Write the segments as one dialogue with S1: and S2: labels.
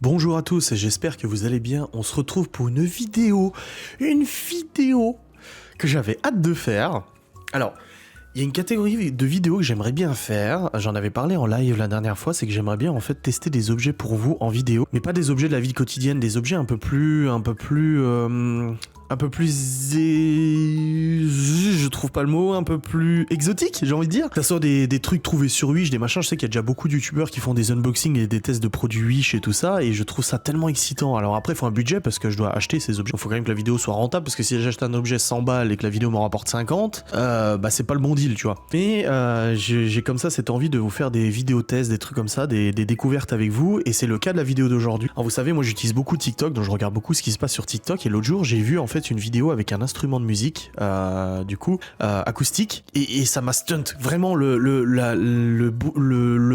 S1: Bonjour à tous, j'espère que vous allez bien. On se retrouve pour une vidéo que j'avais hâte de faire. Alors, il y a une catégorie de vidéos que j'aimerais bien faire. J'en avais parlé en live la dernière fois, c'est que j'aimerais bien en fait tester des objets pour vous en vidéo, mais pas des objets de la vie quotidienne, des objets un peu plus, je trouve pas le mot, un peu plus exotique, j'ai envie de dire. Que ça soit des trucs trouvés sur Wish, des machins, je sais qu'il y a déjà beaucoup de youtubeurs qui font des unboxings et des tests de produits Wish et tout ça, et je trouve ça tellement excitant. Alors après, il faut un budget parce que je dois acheter ces objets. Il faut quand même que la vidéo soit rentable, parce que si j'achète un objet 100 balles et que la vidéo m'en rapporte 50, bah c'est pas le bon deal, tu vois. Mais j'ai comme ça cette envie de vous faire des vidéos tests, des trucs comme ça, des découvertes avec vous, et c'est le cas de la vidéo d'aujourd'hui. Alors vous savez, moi j'utilise beaucoup TikTok, donc je regarde beaucoup ce qui se passe sur TikTok, et l'autre jour j'ai vu en fait une vidéo avec un instrument de musique, acoustique, et ça m'a stunt vraiment le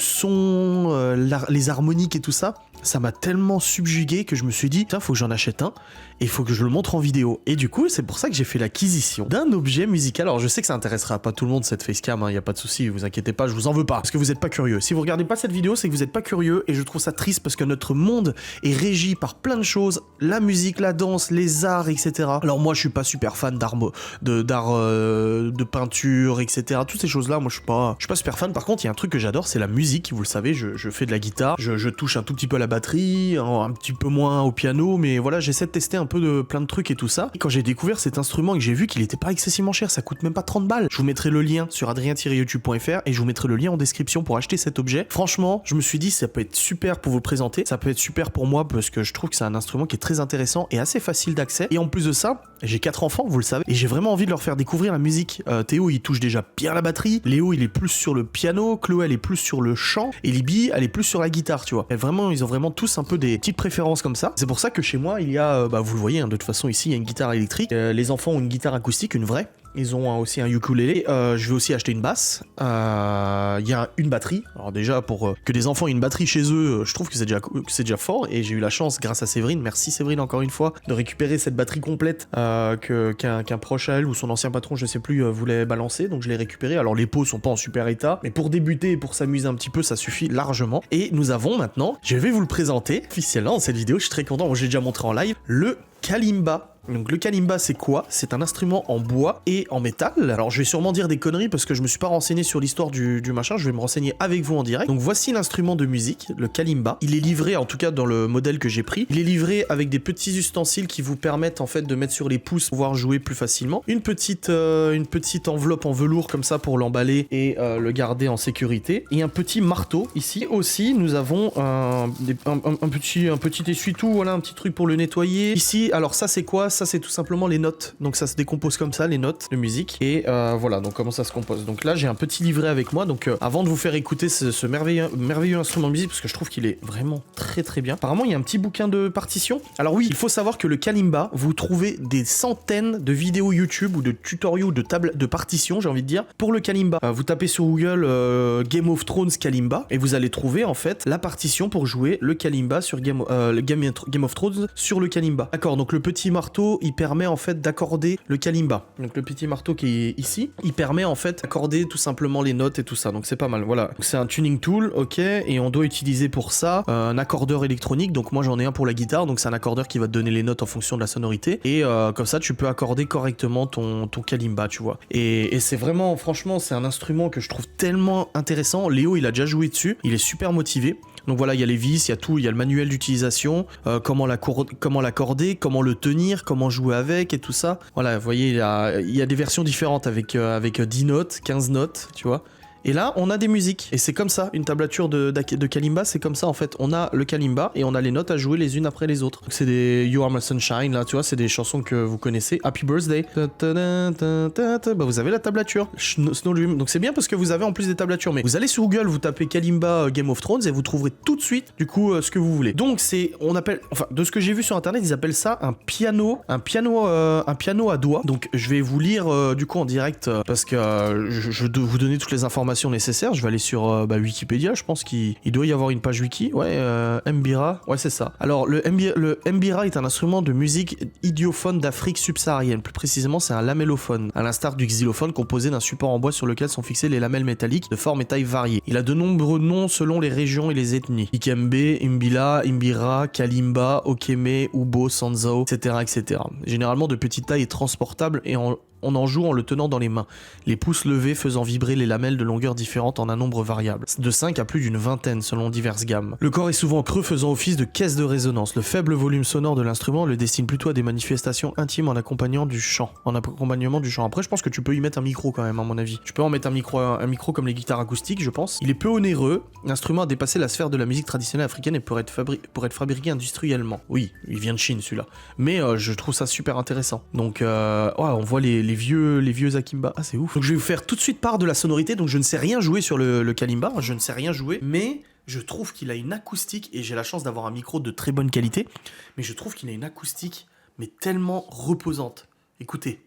S1: son, les harmoniques et tout ça. Ça m'a tellement subjugué que je me suis dit, tiens, faut que j'en achète un et il faut que je le montre en vidéo. Et du coup, c'est pour ça que j'ai fait l'acquisition d'un objet musical. Alors, je sais que ça intéressera pas tout le monde cette facecam, hein, y a pas de souci, vous inquiétez pas, je vous en veux pas, parce que vous êtes pas curieux. Si vous regardez pas cette vidéo, c'est que vous êtes pas curieux, et je trouve ça triste parce que notre monde est régi par plein de choses, la musique, la danse, les arts, etc. Alors moi, je suis pas super fan d'art, de peinture, etc. Toutes ces choses-là, moi, je suis pas super fan. Par contre, il y a un truc que j'adore, c'est la musique. Vous le savez, je fais de la guitare, je touche un tout petit peu à la batterie, un petit peu moins au piano, mais voilà, j'essaie de tester un peu de plein de trucs et tout ça. Et quand j'ai découvert cet instrument et que j'ai vu qu'il était pas excessivement cher, ça coûte même pas 30 balles. Je vous mettrai le lien sur adrien-youtube.fr et je vous mettrai le lien en description pour acheter cet objet. Franchement, je me suis dit ça peut être super pour vous le présenter, ça peut être super pour moi parce que je trouve que c'est un instrument qui est très intéressant et assez facile d'accès. Et en plus de ça, j'ai 4 enfants, vous le savez, et j'ai vraiment envie de leur faire découvrir la musique. Théo, il touche déjà bien la batterie, Léo, il est plus sur le piano, Chloé, elle est plus sur le chant, et Libby, elle est plus sur la guitare, tu vois. Et vraiment, ils ont vraiment tous un peu des petites préférences comme ça. C'est pour ça que chez moi, il y a, vous le voyez, hein, de toute façon, ici, il y a une guitare électrique. Les enfants ont une guitare acoustique, une vraie. Ils ont aussi un ukulélé. Je vais aussi acheter une basse. Il y a une batterie. Alors déjà, pour que les enfants aient une batterie chez eux, je trouve que c'est déjà fort. Et j'ai eu la chance, grâce à Séverine, merci Séverine encore une fois, de récupérer cette batterie complète qu'un proche à elle ou son ancien patron, je sais plus, voulait balancer. Donc je l'ai récupérée. Alors les pots sont pas en super état, mais pour débuter et pour s'amuser un petit peu, ça suffit largement. Et nous avons maintenant, je vais vous le présenter officiellement dans cette vidéo. Je suis très content. Moi, j'ai déjà montré en live le kalimba. Donc le kalimba, c'est quoi? C'est un instrument en bois et en métal. Alors je vais sûrement dire des conneries parce que je me suis pas renseigné sur l'histoire du machin, je vais me renseigner avec vous en direct. Donc voici l'instrument de musique, le kalimba. Il est livré, en tout cas dans le modèle que j'ai pris, il est livré avec des petits ustensiles qui vous permettent en fait de mettre sur les pouces pour pouvoir jouer plus facilement. Une petite enveloppe en velours comme ça pour l'emballer et le garder en sécurité. Et un petit marteau ici. Aussi nous avons un petit essuie-tout, voilà, un petit truc pour le nettoyer. Ici, alors ça c'est quoi? Ça c'est tout simplement les notes, donc ça se décompose comme ça, les notes de musique, et voilà, donc comment ça se compose. Donc là j'ai un petit livret avec moi, donc avant de vous faire écouter ce merveilleux instrument de musique, parce que je trouve qu'il est vraiment très très bien, apparemment il y a un petit bouquin de partition. Alors oui, il faut savoir que le kalimba, vous trouvez des centaines de vidéos YouTube ou de tutoriaux ou de partitions, j'ai envie de dire, pour le kalimba. Vous tapez sur Google Game of Thrones kalimba, et vous allez trouver en fait la partition pour jouer le kalimba sur Game of Thrones sur le kalimba. D'accord, donc le petit marteau, il permet en fait d'accorder le kalimba. Donc le petit marteau qui est ici, il permet en fait d'accorder tout simplement les notes et tout ça. Donc c'est pas mal, voilà. C'est un tuning tool, ok, et on doit utiliser pour ça un accordeur électronique. Donc moi j'en ai un pour la guitare, donc c'est un accordeur qui va te donner les notes en fonction de la sonorité. Et comme ça tu peux accorder correctement ton kalimba, tu vois. Et c'est vraiment, franchement, c'est un instrument que je trouve tellement intéressant. Léo, il a déjà joué dessus, il est super motivé. Donc voilà, il y a les vis, il y a tout, il y a le manuel d'utilisation, comment l'accorder, comment le tenir, comment jouer avec et tout ça. Voilà, vous voyez, il y a des versions différentes avec 10 notes, 15 notes, tu vois. Et là, on a des musiques. Et c'est comme ça, une tablature de kalimba, c'est comme ça en fait. On a le kalimba et on a les notes à jouer les unes après les autres. Donc c'est des You Are My Sunshine, là, tu vois, c'est des chansons que vous connaissez. Happy Birthday. Bah, vous avez la tablature. Snow Dream. Donc c'est bien parce que vous avez en plus des tablatures. Mais vous allez sur Google, vous tapez kalimba Game of Thrones et vous trouverez tout de suite, du coup, ce que vous voulez. Donc c'est, on appelle, enfin, de ce que j'ai vu sur internet, ils appellent ça un piano à doigts. Donc je vais vous lire, du coup, en direct, parce que je dois vous donner toutes les informations informations nécessaires, je vais aller sur Wikipédia, je pense qu'il doit y avoir une page wiki. Ouais, mbira, ouais c'est ça. Alors le mbira est un instrument de musique idiophone d'Afrique subsaharienne. Plus précisément, c'est un lamellophone, à l'instar du xylophone composé d'un support en bois sur lequel sont fixées les lamelles métalliques de forme et taille variées. Il a de nombreux noms selon les régions et les ethnies. Ikembe, Imbila, Imbira, Kalimba, Okeme, Ubo, Sanzao, etc., etc. Généralement de petite taille et transportable et on en joue en le tenant dans les mains, les pouces levés faisant vibrer les lamelles de longueurs différentes en un nombre variable, de 5 à plus d'une vingtaine selon diverses gammes. Le corps est souvent creux faisant office de caisse de résonance. Le faible volume sonore de l'instrument le destine plutôt à des manifestations intimes en accompagnement du chant. Après, je pense que tu peux y mettre un micro quand même, à mon avis. Tu peux en mettre un micro comme les guitares acoustiques, je pense. Il est peu onéreux. L'instrument a dépassé la sphère de la musique traditionnelle africaine et pour être fabriqué industriellement. Oui, il vient de Chine celui-là. Mais je trouve ça super intéressant. Donc, on voit les vieux Akimba. Ah, c'est ouf. Donc je vais vous faire tout de suite part de la sonorité. Donc je ne sais rien jouer sur le kalimba, je ne sais rien jouer, mais je trouve qu'il a une acoustique, et j'ai la chance d'avoir un micro de très bonne qualité, mais je trouve qu'il a une acoustique, mais tellement reposante. Écoutez.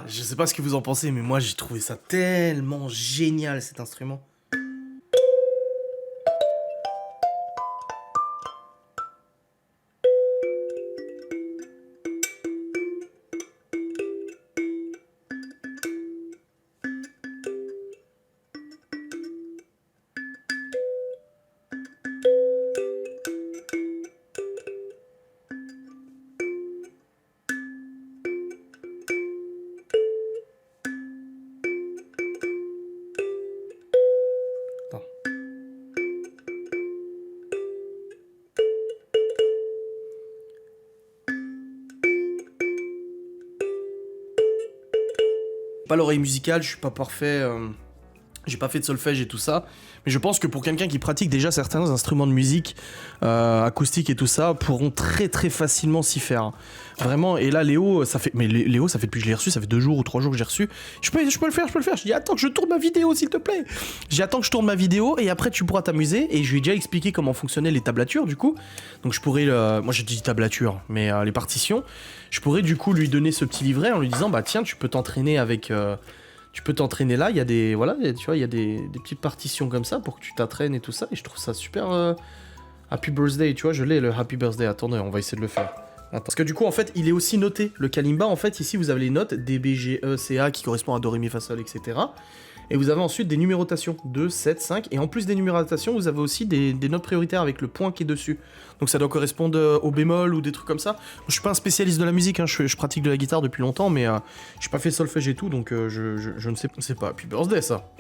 S1: Je sais pas ce que vous en pensez, mais moi j'ai trouvé ça tellement génial cet instrument. Pas l'oreille musicale, je suis pas parfait, j'ai pas fait de solfège et tout ça, mais je pense que pour quelqu'un qui pratique déjà certains instruments de musique acoustiques et tout ça, pourront très très facilement s'y faire. Vraiment, et là Léo, ça fait depuis que je l'ai reçu, ça fait 2 jours ou 3 jours que j'ai reçu. Je peux le faire. Je dis attends que je tourne ma vidéo s'il te plaît. J'attends que je tourne ma vidéo et après tu pourras t'amuser, et je lui ai déjà expliqué comment fonctionnaient les tablatures du coup. Donc je pourrais, moi j'ai dit tablature, mais les partitions, je pourrais du coup lui donner ce petit livret en lui disant bah tiens tu peux t'entraîner avec... Tu peux t'entraîner là, il y a des tu vois, il y a des petites partitions comme ça pour que tu t'entraînes et tout ça, et je trouve ça super Happy Birthday, tu vois, je l'ai le Happy Birthday. Attendez, on va essayer de le faire. Attends. Parce que du coup en fait, il est aussi noté le kalimba, en fait, ici vous avez les notes D, B, G, E, C, A qui correspondent à Do, Ré, Mi, Fa, Sol, etc. Et vous avez ensuite des numérotations, 2, 7, 5, et en plus des numérotations, vous avez aussi des notes prioritaires avec le point qui est dessus. Donc ça doit correspondre au bémol ou des trucs comme ça. Je suis pas un spécialiste de la musique, hein, je pratique de la guitare depuis longtemps, mais j'ai pas fait solfège et tout, donc je ne sais pas. C'est pas Happy Birthday ça.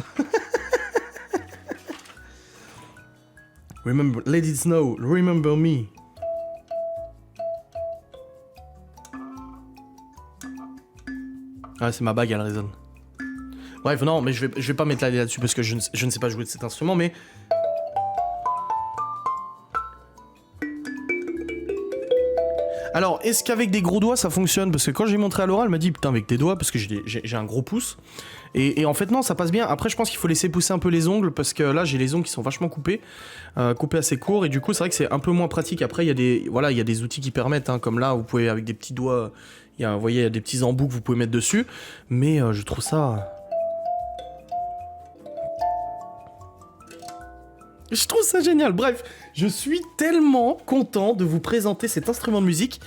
S1: Remember, let it snow, remember me. Ah, c'est ma bague, elle résonne. Bref, non, mais je vais pas m'étaler là-dessus parce que je ne sais pas jouer de cet instrument, mais... Alors, est-ce qu'avec des gros doigts ça fonctionne? Parce que quand j'ai montré à Laura, elle m'a dit putain avec tes doigts, parce que j'ai un gros pouce. Et en fait non, ça passe bien. Après je pense qu'il faut laisser pousser un peu les ongles, parce que là j'ai les ongles qui sont vachement coupés assez courts, et du coup c'est vrai que c'est un peu moins pratique. Après il y a des outils qui permettent, hein, comme là vous pouvez avec des petits doigts, vous voyez il y a des petits embouts que vous pouvez mettre dessus. Mais je trouve ça... Je trouve ça génial. Bref, je suis tellement content de vous présenter cet instrument de musique.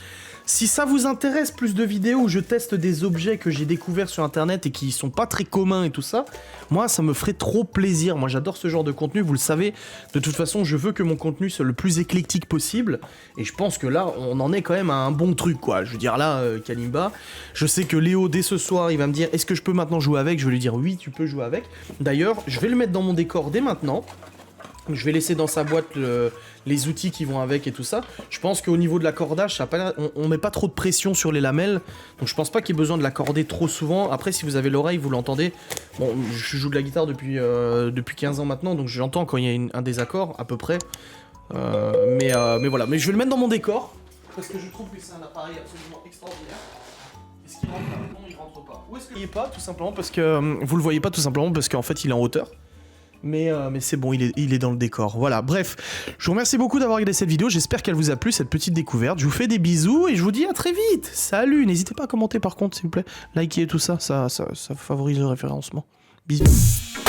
S1: Si ça vous intéresse, plus de vidéos où je teste des objets que j'ai découverts sur internet et qui sont pas très communs et tout ça, moi ça me ferait trop plaisir. Moi j'adore ce genre de contenu, vous le savez. De toute façon, je veux que mon contenu soit le plus éclectique possible, et je pense que là on en est quand même à un bon truc quoi. Je veux dire là, Kalimba, je sais que Léo dès ce soir il va me dire est-ce que je peux maintenant jouer avec? Je vais lui dire oui, tu peux jouer avec. D'ailleurs, je vais le mettre dans mon décor dès maintenant. Je vais laisser dans sa boîte les outils qui vont avec et tout ça. Je pense qu'au niveau de l'accordage, on met pas trop de pression sur les lamelles. Donc je pense pas qu'il y ait besoin de l'accorder trop souvent. Après, si vous avez l'oreille, vous l'entendez. Bon, je joue de la guitare depuis 15 ans maintenant, donc j'entends quand il y a un désaccord, à peu près. Mais voilà. Mais je vais le mettre dans mon décor, parce que je trouve que c'est un appareil absolument extraordinaire. Est-ce qu'il rentre là? Non, il rentre pas. Où est-ce qu'il est pas? Tout simplement parce que... vous le voyez pas tout simplement parce qu'en fait, il est en hauteur. Mais c'est bon, il est dans le décor. Voilà, bref. Je vous remercie beaucoup d'avoir regardé cette vidéo. J'espère qu'elle vous a plu, cette petite découverte. Je vous fais des bisous et je vous dis à très vite. Salut, n'hésitez pas à commenter par contre, s'il vous plaît. Likez et tout ça, ça favorise le référencement. Bisous.